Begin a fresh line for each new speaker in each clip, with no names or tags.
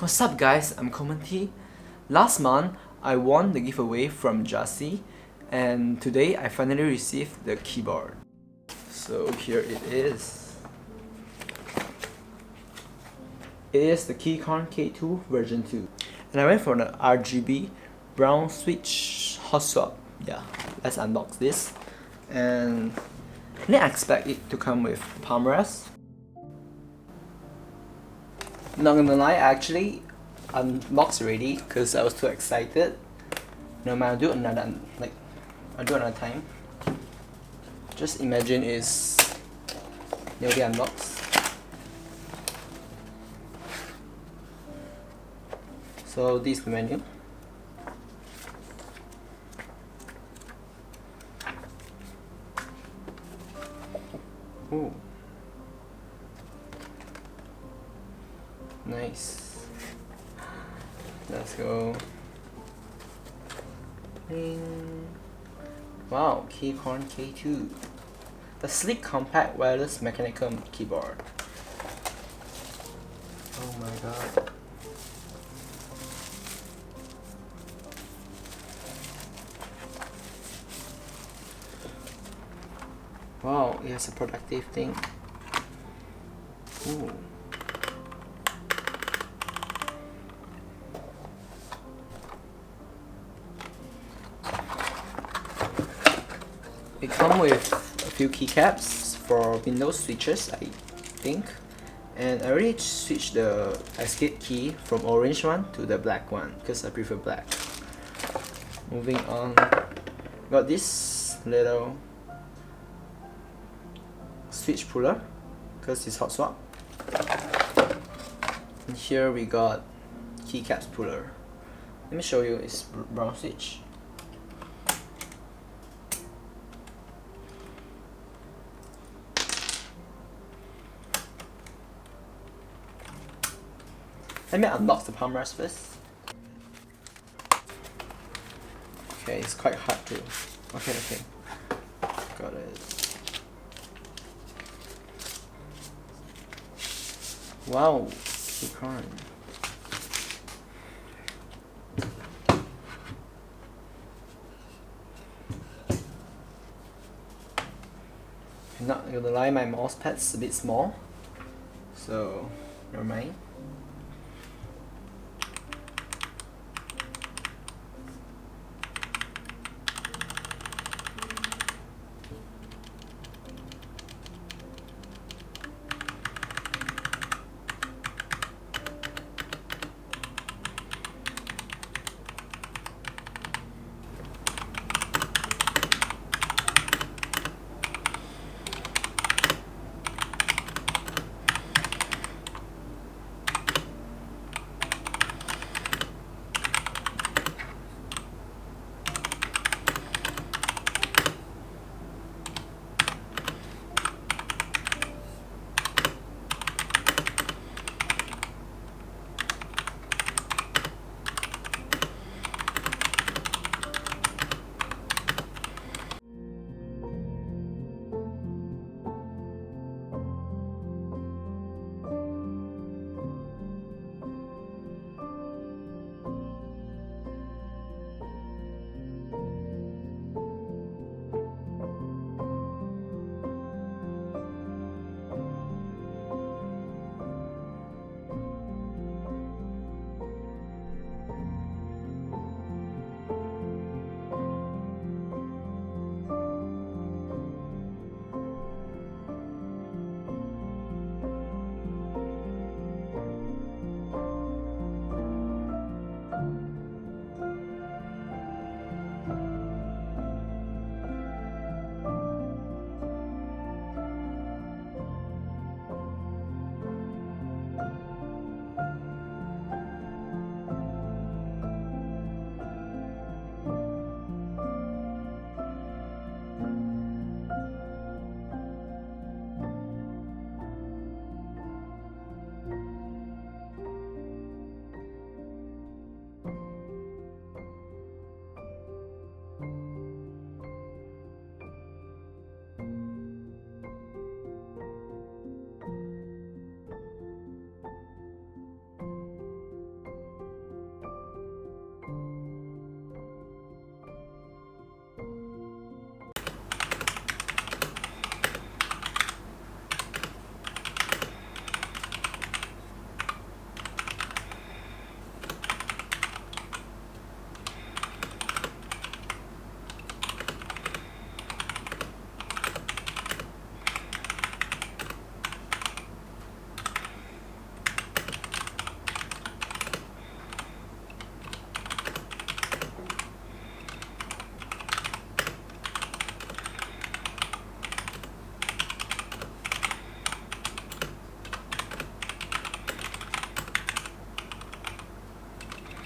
What's up guys, I'm Komanti. Last month, I won the giveaway from Gyasi, and today I finally received the keyboard. So here it is. It is the Keychron K2 version 2. And I went for the RGB brown switch hot swap. Yeah, let's unbox this. And I didn't expect it to come with palm rest. Not gonna lie, I actually unboxed already because I was too excited. No matter, I'll do another time. Just imagine it's nearly unboxed. So this is the menu. Ooh. Nice. Let's go. Ding. Wow, Keychron K2. The sleek, compact, wireless mechanical keyboard. Oh my god. Wow, it has a productive thing. Ooh. It comes with a few keycaps for Windows switches, I think. And I already switched the escape key from orange one to the black one because I prefer black. Moving on, got this little switch puller because it's hot swap. And here we got keycaps puller. Let me show you, it's brown switch. Let me unbox the palm rest first. Okay, it's quite hard to. Okay. Got it. Wow, Keychron. I'm not gonna lie, my mouse pad's a bit small, so never mind.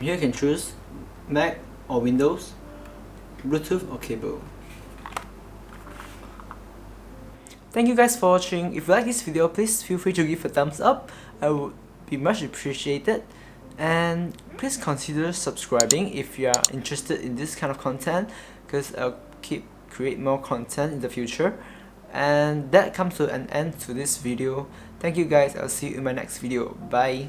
Here you can choose Mac or Windows, Bluetooth or cable. Thank you guys for watching. If you like this video, please feel free to give a thumbs up. I would be much appreciated. And please consider subscribing if you are interested in this kind of content, because I'll create more content in the future. And that comes to an end to this video. Thank you guys. I'll see you in my next video. Bye.